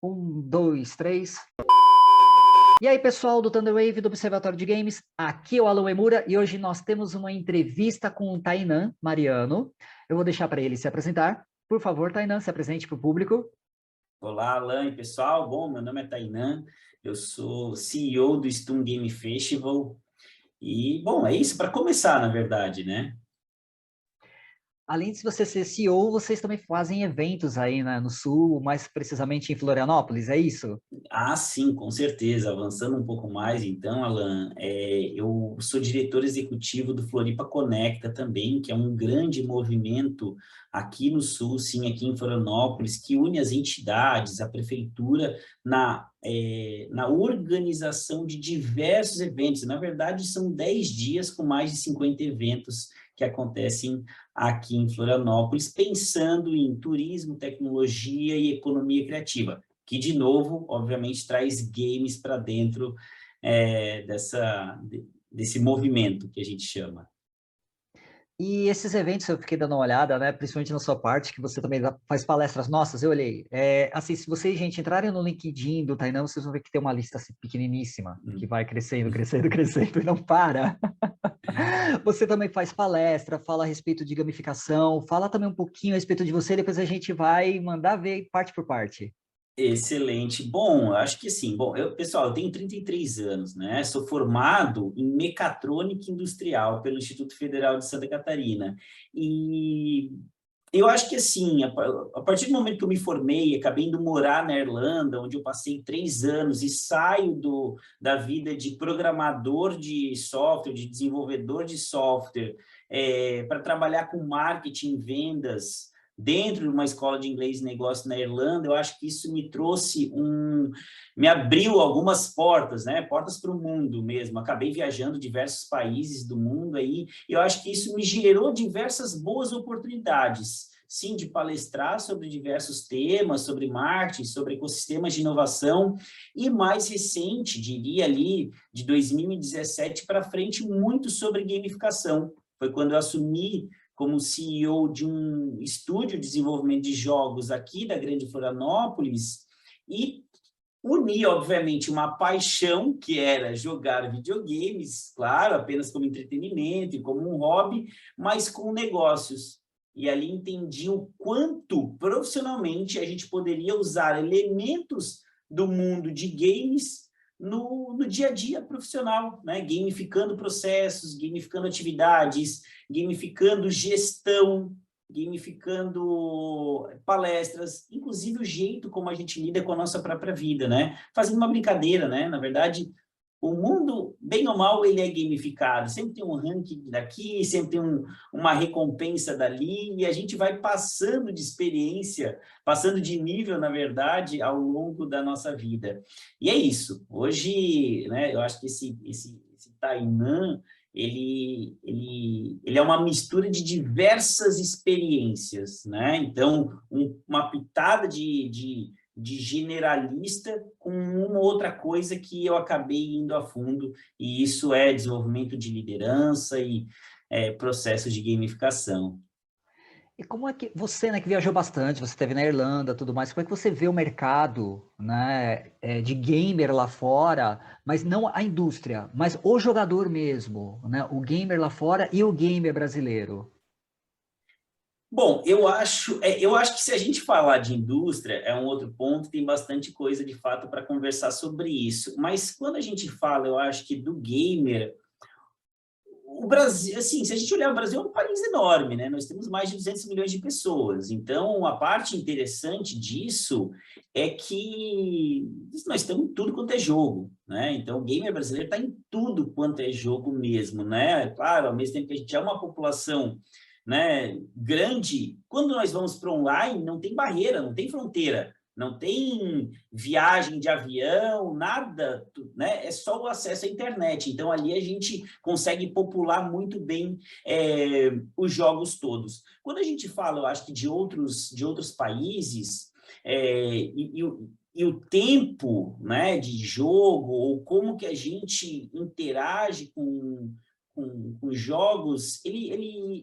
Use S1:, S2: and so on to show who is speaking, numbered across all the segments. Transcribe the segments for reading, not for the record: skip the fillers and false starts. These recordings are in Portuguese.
S1: Um, dois, três. E aí, pessoal do Thunderwave, do Observatório de Games, aqui é o Alan Emura e hoje nós temos uma entrevista com o Tainan Mariano. Eu vou deixar para ele se apresentar. Por favor, Tainan, se apresente para o público.
S2: Olá, Alan e pessoal. Bom, meu nome é Tainan, eu sou CEO do Stum Game Festival. E, bom, é isso para começar, na verdade, né?
S1: Além de você ser CEO, vocês também fazem eventos aí, né, no Sul, mais precisamente em Florianópolis, é isso?
S2: Ah, sim, com certeza. Avançando um pouco mais, então, Alan, eu sou diretor executivo do Floripa Conecta também, que é um grande movimento aqui no Sul, sim, aqui em Florianópolis, que une as entidades, a prefeitura, na organização de diversos eventos. Na verdade, são 10 dias com mais de 50 eventos que acontecem aqui em Florianópolis, pensando em turismo, tecnologia e economia criativa, que, de novo, obviamente, traz games para dentro desse movimento que a gente chama.
S1: E esses eventos eu fiquei dando uma olhada, né? Principalmente na sua parte, que você também faz palestras nossas, eu olhei. Assim, se vocês, gente, entrarem no LinkedIn do Tainan, vocês vão ver que tem uma lista assim, pequeniníssima, que vai crescendo, crescendo, crescendo e não para. Você também faz palestra, fala a respeito de gamificação, fala também um pouquinho a respeito de você, depois a gente vai mandar ver parte por parte.
S2: Excelente. Bom, acho que sim. Bom, pessoal, eu tenho 33 anos, né? Sou formado em mecatrônica industrial pelo Instituto Federal de Santa Catarina. E eu acho que, assim, a partir do momento que eu me formei, acabei indo morar na Irlanda, onde eu passei 3 anos e saio da vida de programador de software, de desenvolvedor de software, para trabalhar com marketing, vendas, dentro de uma escola de inglês e negócio na Irlanda. Eu acho que isso me abriu algumas portas, né? Portas para o mundo mesmo. Acabei viajando diversos países do mundo aí, e eu acho que isso me gerou diversas boas oportunidades, sim, de palestrar sobre diversos temas, sobre marketing, sobre ecossistemas de inovação, e mais recente, diria ali, de 2017 para frente, muito sobre gamificação. Foi quando eu assumi como CEO de um estúdio de desenvolvimento de jogos aqui da Grande Florianópolis, e uni, obviamente, uma paixão, que era jogar videogames, claro, apenas como entretenimento e como um hobby, mas com negócios. E ali entendi o quanto, profissionalmente, a gente poderia usar elementos do mundo de games no dia a dia profissional, né? Gamificando processos, gamificando atividades, gamificando gestão, gamificando palestras, inclusive o jeito como a gente lida com a nossa própria vida, né? Fazendo uma brincadeira, né? Na verdade, o mundo, bem ou mal, ele é gamificado. Sempre tem um ranking daqui, sempre tem uma recompensa dali, e a gente vai passando de experiência, passando de nível, na verdade, ao longo da nossa vida. E é isso. Hoje, né, eu acho que esse Tainan, ele é uma mistura de diversas experiências, né? Então, uma pitada de generalista com uma outra coisa que eu acabei indo a fundo, e isso é desenvolvimento de liderança e processo de gamificação.
S1: E como é que você, né, que viajou bastante, você esteve na Irlanda, tudo mais, como é que você vê o mercado, né, de gamer lá fora, mas não a indústria, mas o jogador mesmo, né, o gamer lá fora e o gamer brasileiro?
S2: Bom, eu acho que se a gente falar de indústria, é um outro ponto, tem bastante coisa de fato para conversar sobre isso. Mas quando a gente fala, eu acho que do gamer, o Brasil, assim, se a gente olhar, o Brasil é um país enorme, né? Nós temos mais de 200 milhões de pessoas. Então, a parte interessante disso é que nós estamos em tudo quanto é jogo, né? Então, o gamer brasileiro está em tudo quanto é jogo mesmo, né? Claro, ao mesmo tempo que a gente é uma população, né, grande, quando nós vamos para online, não tem barreira, não tem fronteira. Não tem viagem de avião, nada, né? É só o acesso à internet. Então, ali a gente consegue popular muito bem os jogos todos. Quando a gente fala, eu acho que de outros países, e o tempo, né, de jogo, ou como que a gente interage com jogos,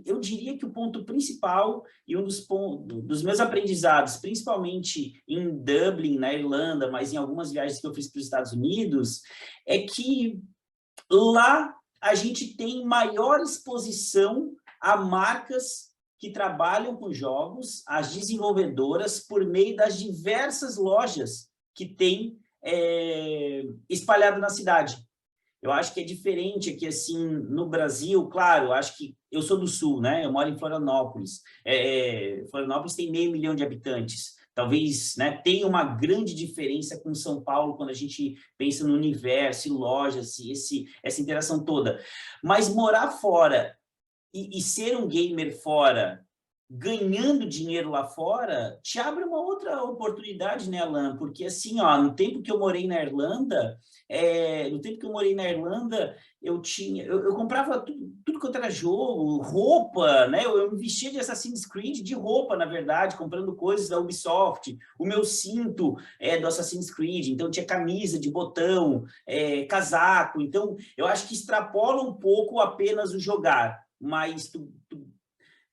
S2: eu diria que o ponto principal e um dos meus aprendizados, principalmente em Dublin, na Irlanda, mas em algumas viagens que eu fiz para os Estados Unidos, é que lá a gente tem maior exposição a marcas que trabalham com jogos, as desenvolvedoras, por meio das diversas lojas que tem espalhado na cidade. Eu acho que é diferente aqui, assim, no Brasil, claro, acho que eu sou do Sul, né? Eu moro em Florianópolis. Florianópolis tem 500 mil de habitantes. Talvez, né, tenha uma grande diferença com São Paulo quando a gente pensa no universo, lojas, essa interação toda. Mas morar fora e ser um gamer fora, ganhando dinheiro lá fora, te abre uma outra oportunidade, né, Alan? Porque, assim, ó, no tempo que eu morei na Irlanda, eu comprava tudo quanto era jogo, roupa, né? Eu me vestia de Assassin's Creed de roupa, na verdade, comprando coisas da Ubisoft. O meu cinto é do Assassin's Creed, então tinha camisa de botão, casaco. Então, eu acho que extrapola um pouco apenas o jogar, mas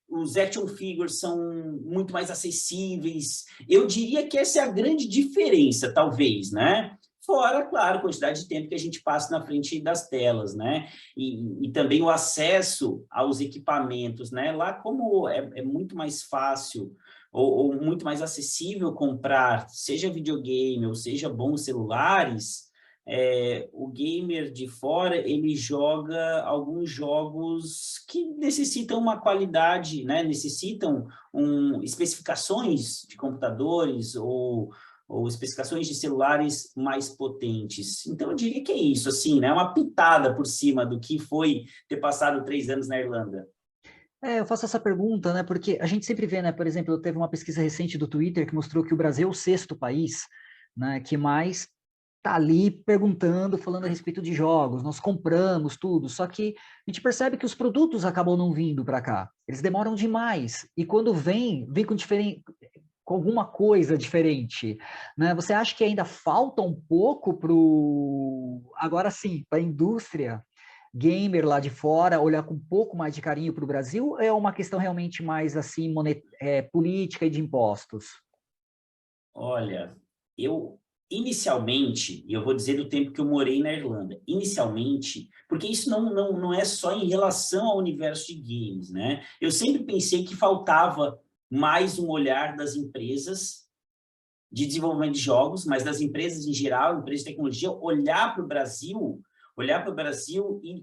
S2: os action figures são muito mais acessíveis. Eu diria que essa é a grande diferença, talvez, né? Fora, claro, a quantidade de tempo que a gente passa na frente das telas, né? E também o acesso aos equipamentos, né? Lá, como é muito mais fácil ou muito mais acessível comprar, seja videogame ou seja bons celulares, o gamer de fora, ele joga alguns jogos que necessitam uma qualidade, né? Necessitam especificações de computadores ou especificações de celulares mais potentes. Então, eu diria que é isso, assim, né? Uma pitada por cima do que foi ter passado 3 anos na Irlanda.
S1: Eu faço essa pergunta, né? Porque a gente sempre vê, né? Por exemplo, teve uma pesquisa recente do Twitter que mostrou que o Brasil é o 6º país, né, que mais tá ali perguntando, falando a respeito de jogos. Nós compramos tudo, só que a gente percebe que os produtos acabam não vindo para cá. Eles demoram demais. E quando vem com alguma coisa diferente, né? Você acha que ainda falta um pouco agora sim, para a indústria gamer lá de fora olhar com um pouco mais de carinho para o Brasil, ou é uma questão realmente mais assim política e de impostos?
S2: Olha, eu inicialmente, e eu vou dizer do tempo que eu morei na Irlanda, inicialmente, porque isso não é só em relação ao universo de games, né? Eu sempre pensei que faltava mais um olhar das empresas de desenvolvimento de jogos, mas das empresas em geral, empresas de tecnologia, olhar para o Brasil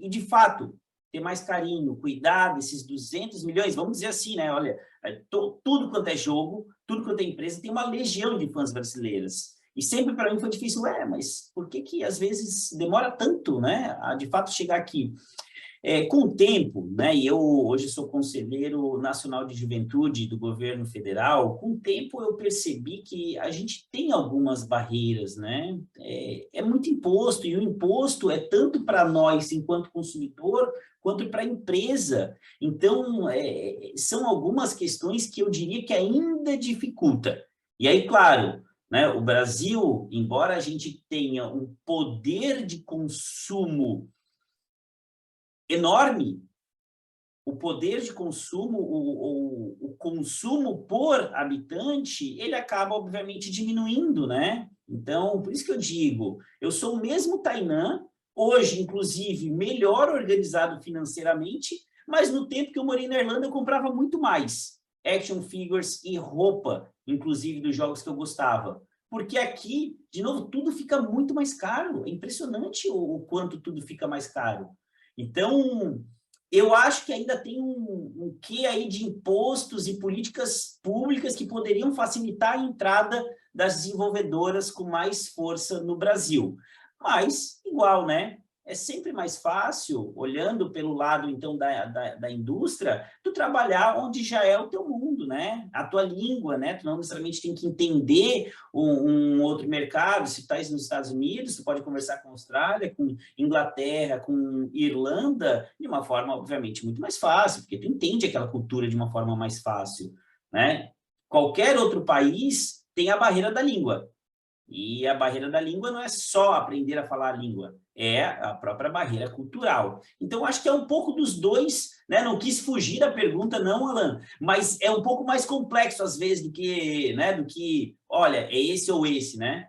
S2: de fato, ter mais carinho, cuidar desses 200 milhões, vamos dizer assim, né? Olha, tudo quanto é jogo, tudo quanto é empresa, tem uma legião de fãs brasileiras. E sempre para mim foi difícil, mas por que às vezes demora tanto, né, a de fato chegar aqui? Com o tempo, né, e eu hoje sou conselheiro nacional de juventude do governo federal, com o tempo eu percebi que a gente tem algumas barreiras, né? É muito imposto, e o imposto é tanto para nós enquanto consumidor, quanto para a empresa. Então, são algumas questões que eu diria que ainda dificulta. E aí, claro, né, o Brasil, embora a gente tenha um poder de consumo enorme, o poder de consumo, o consumo por habitante, ele acaba, obviamente, diminuindo, né? Então, por isso que eu digo, eu sou o mesmo Tainan, hoje, inclusive, melhor organizado financeiramente, mas no tempo que eu morei na Irlanda, eu comprava muito mais action figures e roupa, inclusive dos jogos que eu gostava. Porque aqui, de novo, tudo fica muito mais caro. É impressionante o quanto tudo fica mais caro. Então, eu acho que ainda tem um quê aí de impostos e políticas públicas que poderiam facilitar a entrada das desenvolvedoras com mais força no Brasil. Mas, igual, né? É sempre mais fácil, olhando pelo lado, então, da indústria, tu trabalhar onde já é o teu mundo, né? A tua língua, né? Tu não necessariamente tem que entender um outro mercado. Se tu estás nos Estados Unidos, tu pode conversar com a Austrália, com Inglaterra, com Irlanda, de uma forma, obviamente, muito mais fácil, porque tu entende aquela cultura de uma forma mais fácil, né? Qualquer outro país tem a barreira da língua. E a barreira da língua não é só aprender a falar a língua, é a própria barreira cultural. Então, acho que é um pouco dos dois, né? Não quis fugir da pergunta, não, Alan, mas é um pouco mais complexo, às vezes, do que, olha, é esse ou esse, né?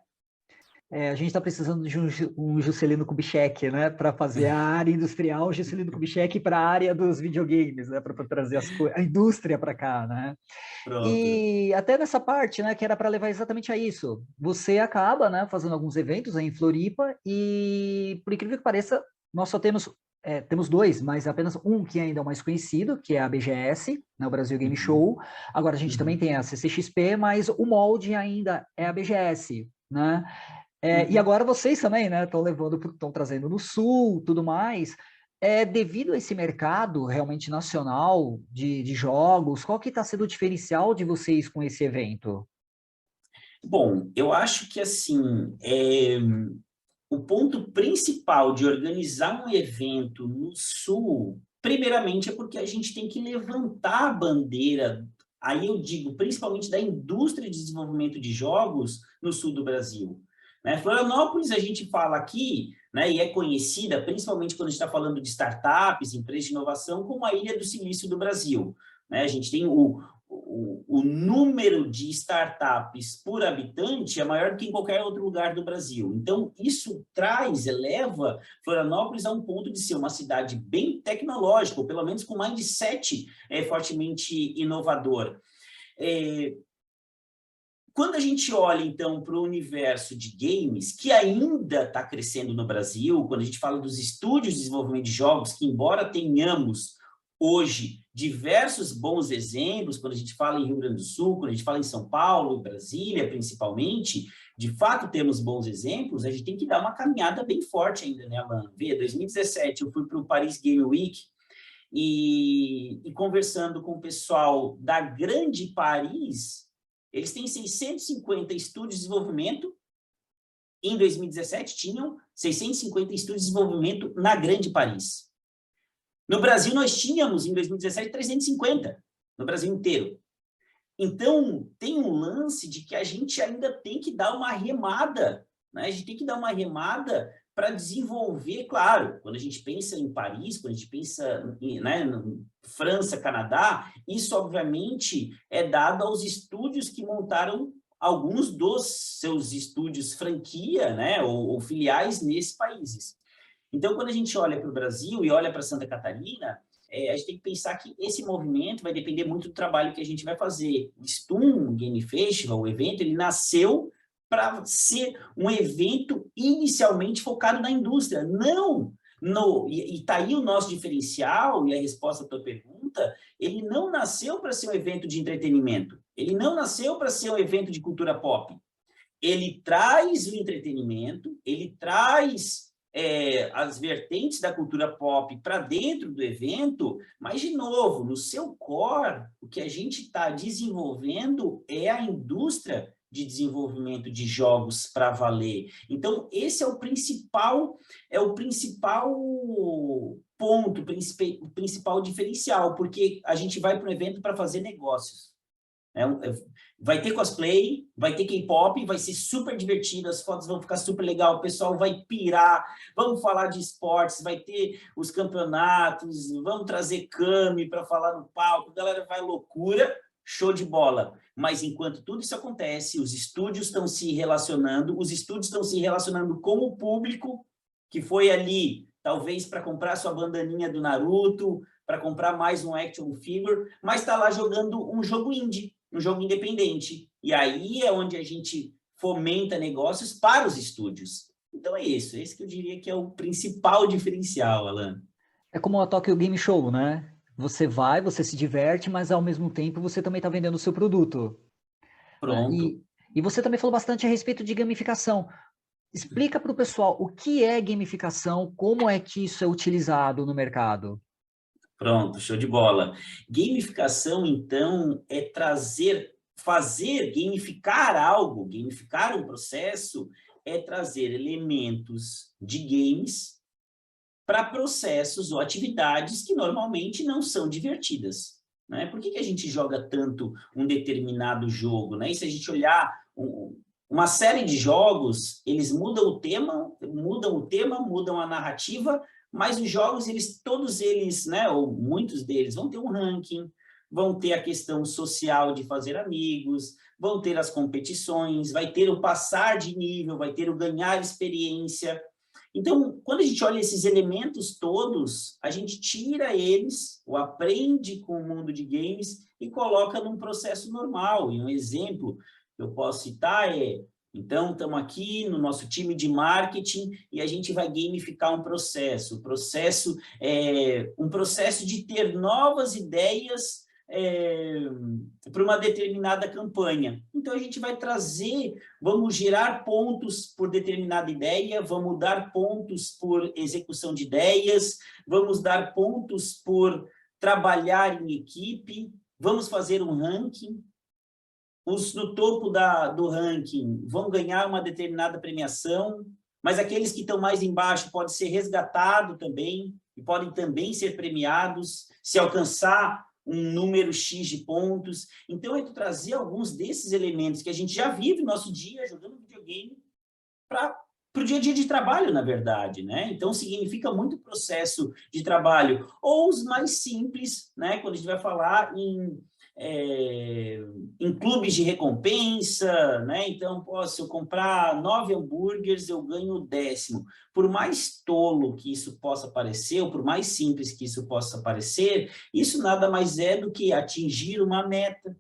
S1: A gente está precisando de um Juscelino Kubitschek, né, para fazer a área industrial, Juscelino Kubitschek para a área dos videogames, né, para trazer a indústria para cá, né?
S2: Pronto.
S1: E até nessa parte, né, que era para levar exatamente a isso. Você acaba, né, fazendo alguns eventos aí em Floripa e, por incrível que pareça, nós só temos dois, mas apenas um que ainda é o mais conhecido, que é a BGS, né, o Brasil Game
S2: Uhum.
S1: Show. Agora a gente também
S2: Uhum.
S1: tem a CCXP, mas o molde ainda é a BGS, né? E
S2: Uhum.
S1: agora vocês também, né, estão trazendo no Sul, tudo mais. Devido a esse mercado realmente nacional de jogos, qual que está sendo o diferencial de vocês com esse evento?
S2: Bom, eu acho que, assim, o ponto principal de organizar um evento no Sul, primeiramente, é porque a gente tem que levantar a bandeira, aí eu digo, principalmente da indústria de desenvolvimento de jogos no Sul do Brasil. Né? Florianópolis, a gente fala aqui, né, e é conhecida, principalmente quando a gente está falando de startups, empresas de inovação, como a Ilha do Silício do Brasil. Né? A gente tem o número de startups por habitante é maior do que em qualquer outro lugar do Brasil. Então, isso eleva Florianópolis a um ponto de ser uma cidade bem tecnológica, ou pelo menos com mindset fortemente inovador. É, Quando a gente olha, então, para o universo de games, que ainda está crescendo no Brasil, quando a gente fala dos estúdios de desenvolvimento de jogos, que embora tenhamos hoje diversos bons exemplos, quando a gente fala em Rio Grande do Sul, quando a gente fala em São Paulo, Brasília, principalmente, de fato temos bons exemplos, a gente tem que dar uma caminhada bem forte ainda, né, Alan? Vê, 2017 eu fui para o Paris Game Week e conversando com o pessoal da Grande Paris, eles têm 650 estúdios de desenvolvimento. Em 2017, tinham 650 estúdios de desenvolvimento na Grande Paris. No Brasil, nós tínhamos, em 2017, 350, no Brasil inteiro. Então, tem um lance de que a gente ainda tem que dar uma remada, né? A gente tem que dar uma remada para desenvolver, claro, quando a gente pensa em Paris, quando a gente pensa em, né, França, Canadá, isso obviamente é dado aos estúdios que montaram alguns dos seus estúdios franquia, né, ou filiais nesses países. Então, quando a gente olha para o Brasil e olha para Santa Catarina, a gente tem que pensar que esse movimento vai depender muito do trabalho que a gente vai fazer. O STUM Game Festival, o evento, ele nasceu para ser um evento inicialmente focado na indústria, não e está aí o nosso diferencial e a resposta à tua pergunta, ele não nasceu para ser um evento de entretenimento, ele não nasceu para ser um evento de cultura pop. Ele traz o entretenimento, ele traz as vertentes da cultura pop para dentro do evento, mas, de novo, no seu core, o que a gente está desenvolvendo é a indústria de desenvolvimento de jogos para valer. Então, esse é o principal ponto, o principal diferencial, porque a gente vai para o evento para fazer negócios. Vai ter cosplay, vai ter K-pop, vai ser super divertido, as fotos vão ficar super legal, o pessoal vai pirar, vamos falar de esportes, vai ter os campeonatos, vamos trazer Kami para falar no palco, a galera vai loucura, show de bola. Mas enquanto tudo isso acontece, os estúdios estão se relacionando com o público que foi ali, talvez para comprar sua bandaninha do Naruto, para comprar mais um action figure, mas está lá jogando um jogo indie, um jogo independente. E aí é onde a gente fomenta negócios para os estúdios. Então é isso, esse que eu diria que é o principal diferencial, Alan.
S1: É como a Tokyo Game Show, né? Você vai, você se diverte, mas ao mesmo tempo você também está vendendo o seu produto, né?
S2: Pronto.
S1: E você também falou bastante a respeito de gamificação. Explica para o pessoal o que é gamificação, como é que isso é utilizado no mercado.
S2: Pronto, show de bola. Gamificação, então, é gamificar algo, gamificar um processo, é trazer elementos de games para processos ou atividades que normalmente não são divertidas. Né? Por que a gente joga tanto um determinado jogo? Né? E se a gente olhar uma série de jogos, eles mudam a narrativa, mas os jogos, todos eles, né, ou muitos deles, vão ter um ranking, vão ter a questão social de fazer amigos, vão ter as competições, vai ter o passar de nível, vai ter o ganhar experiência. Então, quando a gente olha esses elementos todos, a gente tira eles, ou aprende com o mundo de games e coloca num processo normal. E um exemplo que eu posso citar então, estamos aqui no nosso time de marketing e a gente vai gamificar um processo. O processo é um processo de ter novas ideias para uma determinada campanha. Então, a gente vai vamos gerar pontos por determinada ideia, vamos dar pontos por execução de ideias, vamos dar pontos por trabalhar em equipe, vamos fazer um ranking. Os no topo do ranking vão ganhar uma determinada premiação, mas aqueles que estão mais embaixo podem ser resgatados também, e podem também ser premiados, se alcançar um número X de pontos. Então, eu trazer alguns desses elementos que a gente já vive no nosso dia, jogando videogame, para o dia a dia de trabalho, na verdade, né? Então, significa muito processo de trabalho. Ou os mais simples, né? Quando a gente vai falar em clubes de recompensa, né? Então, se eu comprar 9 hambúrgueres, eu ganho o 10º. Por mais tolo que isso possa parecer, ou por mais simples que isso possa parecer, isso nada mais é do que atingir uma meta,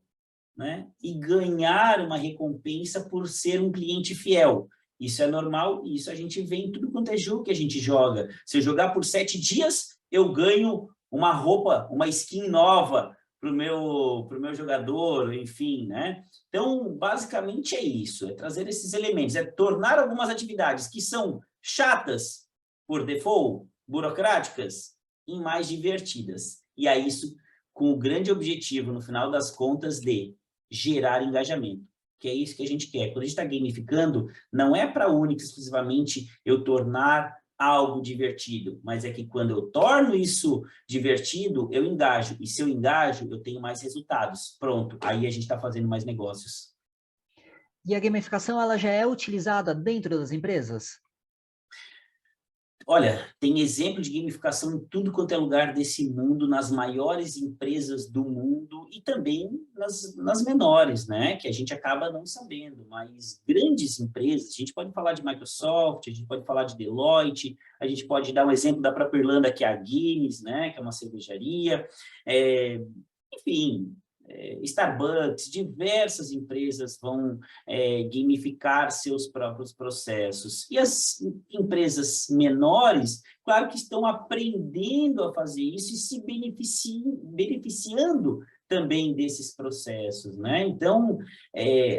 S2: né? E ganhar uma recompensa por ser um cliente fiel. Isso é normal, e isso a gente vê em tudo quanto é jogo que a gente joga. Se eu jogar por 7 dias, eu ganho uma roupa, uma skin nova para o meu jogador, enfim, né? Então, basicamente é isso, é trazer esses elementos, é tornar algumas atividades que são chatas, por default, burocráticas, em mais divertidas. E é isso com o grande objetivo, no final das contas, de gerar engajamento, que é isso que a gente quer. Quando a gente está gamificando, não é para única e exclusivamente eu tornar algo divertido, mas é que quando eu torno isso divertido, eu engajo. E se eu engajo, eu tenho mais resultados. Pronto, aí a gente está fazendo mais negócios.
S1: E a gamificação, ela já é utilizada dentro das empresas?
S2: Olha, tem exemplo de gamificação em tudo quanto é lugar desse mundo, nas maiores empresas do mundo e também nas menores, né? Que a gente acaba não sabendo, mas grandes empresas, a gente pode falar de Microsoft, a gente pode falar de Deloitte, a gente pode dar um exemplo da própria Irlanda, que é a Guinness, né? Que é uma cervejaria, enfim... Starbucks, diversas empresas vão gamificar seus próprios processos. E as empresas menores, claro que estão aprendendo a fazer isso e se beneficiando também desses processos, né? Então,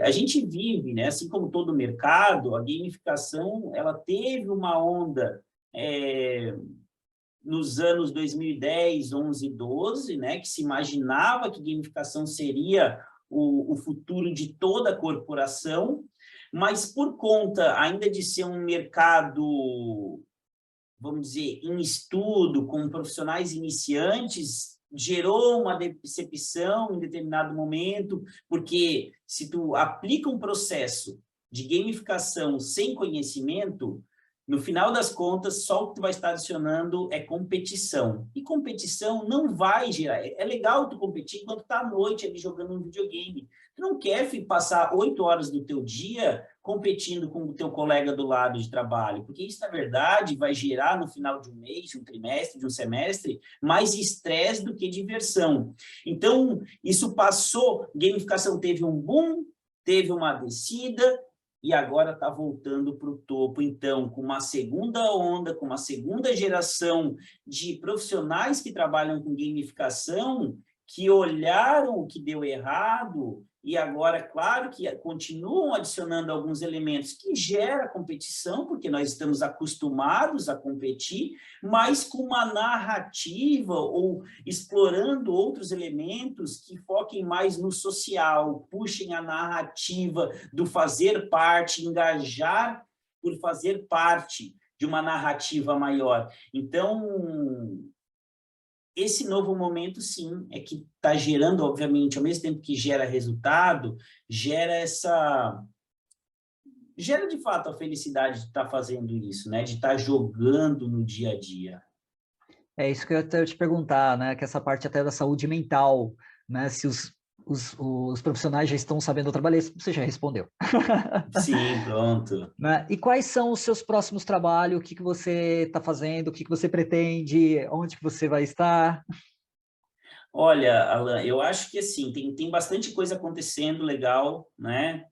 S2: a gente vive, né? Assim como todo mercado, a gamificação, ela teve uma onda nos anos 2010, 11, 12, né, que se imaginava que gamificação seria o futuro de toda a corporação, mas por conta ainda de ser um mercado, vamos dizer, em estudo, com profissionais iniciantes, gerou uma decepção em determinado momento, porque se tu aplica um processo de gamificação sem conhecimento, no final das contas, só o que tu vai estar adicionando é competição. E competição não vai gerar... É legal tu competir enquanto tu tá à noite ali jogando um videogame. Tu não quer passar 8 horas do teu dia competindo com o teu colega do lado de trabalho, porque isso, na verdade, vai gerar no final de um mês, de um trimestre, de um semestre, mais estresse do que diversão. Então, isso passou, gamificação teve um boom, teve uma descida, e agora está voltando para o topo, então, com uma segunda onda, com uma segunda geração de profissionais que trabalham com gamificação, que olharam o que deu errado e agora, claro, que continuam adicionando alguns elementos que gera competição, porque nós estamos acostumados a competir, mas com uma narrativa ou explorando outros elementos que foquem mais no social, puxem a narrativa do fazer parte, engajar por fazer parte de uma narrativa maior. Então, esse novo momento, sim, é que está gerando, obviamente, ao mesmo tempo que gera resultado, gera gera de fato a felicidade de estar fazendo isso, né? De estar jogando no dia a dia.
S1: É isso que eu ia te perguntar, né? Que essa parte até da saúde mental, né? Se os profissionais já estão sabendo trabalhar, isso você já respondeu.
S2: Sim, pronto.
S1: Né? E quais são os seus próximos trabalhos? O que que você está fazendo? O que que você pretende? Onde que você vai estar?
S2: Olha, Alan, eu acho que assim, tem bastante coisa acontecendo legal, né?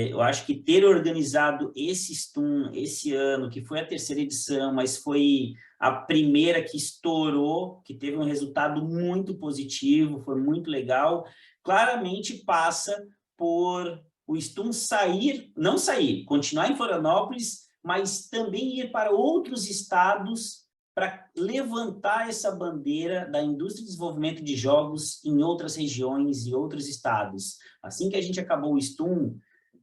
S2: Eu acho que ter organizado esse STUM esse ano, que foi a terceira edição, mas foi a primeira que estourou, que teve um resultado muito positivo, foi muito legal, claramente passa por o STUM sair, não sair, continuar em Florianópolis, mas também ir para outros estados para levantar essa bandeira da indústria de desenvolvimento de jogos em outras regiões e outros estados. Assim que a gente acabou o STUM,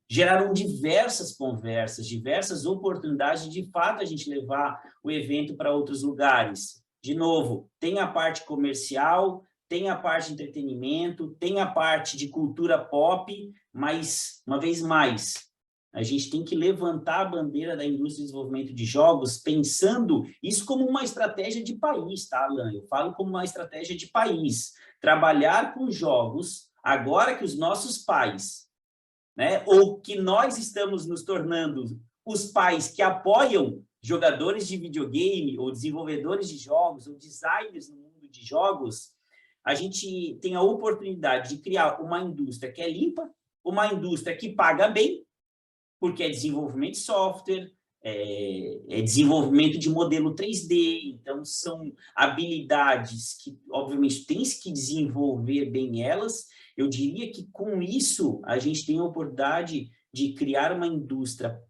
S2: geraram diversas conversas, diversas oportunidades de fato, a gente levar o evento para outros lugares. De novo, tem a parte comercial, tem a parte de entretenimento, tem a parte de cultura pop, mas, uma vez mais, a gente tem que levantar a bandeira da indústria de desenvolvimento de jogos, pensando isso como uma estratégia de país, tá, Alan? Eu falo como uma estratégia de país. Trabalhar com jogos, agora que os nossos pais, né, ou que nós estamos nos tornando os pais que apoiam jogadores de videogame, ou desenvolvedores de jogos, ou designers no mundo de jogos, a gente tem a oportunidade de criar uma indústria que é limpa, uma indústria que paga bem, porque é desenvolvimento de software, é desenvolvimento de modelo 3D, então são habilidades que, obviamente, tem que desenvolver bem elas. Eu diria que, com isso, a gente tem a oportunidade de criar uma indústria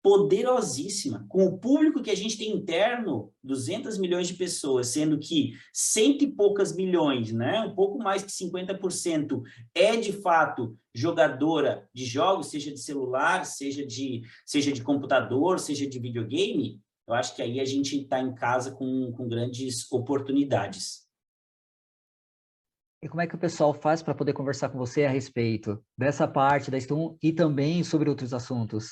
S2: poderosíssima, com o público que a gente tem interno, 200 milhões de pessoas, sendo que cento e poucas milhões, né, um pouco mais que 50%, é de fato jogadora de jogos, seja de celular, seja de computador, seja de videogame. Eu acho que aí a gente está em casa com grandes oportunidades.
S1: E como é que o pessoal faz para poder conversar com você a respeito dessa parte da Stone e também sobre outros assuntos?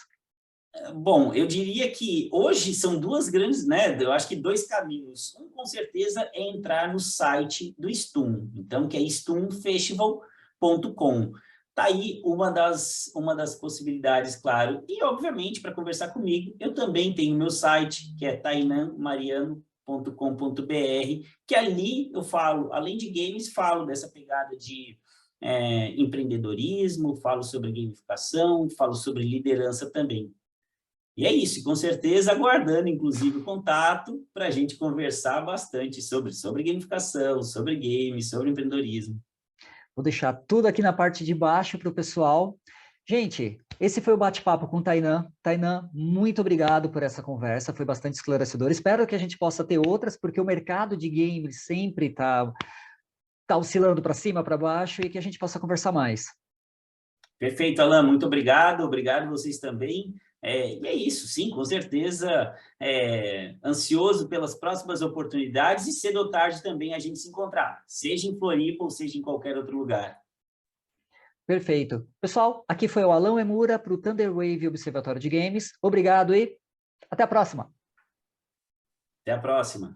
S2: Bom, eu diria que hoje são duas grandes, né? Eu acho que dois caminhos. Um, com certeza, é entrar no site do STUM, então, que é stumfestival.com. Tá aí uma das possibilidades, claro. E, obviamente, para conversar comigo, eu também tenho meu site, que é tainanmariano.com.br, que ali eu falo, além de games, falo dessa pegada de empreendedorismo, falo sobre gamificação, falo sobre liderança também. E é isso, com certeza aguardando, inclusive, o contato para a gente conversar bastante sobre gamificação, sobre games, sobre empreendedorismo.
S1: Vou deixar tudo aqui na parte de baixo para o pessoal. Gente, esse foi o bate-papo com o Tainan. Tainan, muito obrigado por essa conversa, foi bastante esclarecedor. Espero que a gente possa ter outras, porque o mercado de games sempre tá oscilando para cima, para baixo, e que a gente possa conversar mais.
S2: Perfeito, Alan, muito obrigado, obrigado vocês também. E é isso, sim, com certeza, ansioso pelas próximas oportunidades e cedo ou tarde também a gente se encontrar, seja em Floripa ou seja em qualquer outro lugar.
S1: Perfeito. Pessoal, aqui foi o Alan Emura para o Thunderwave Observatório de Games. Obrigado e até a próxima.
S2: Até a próxima.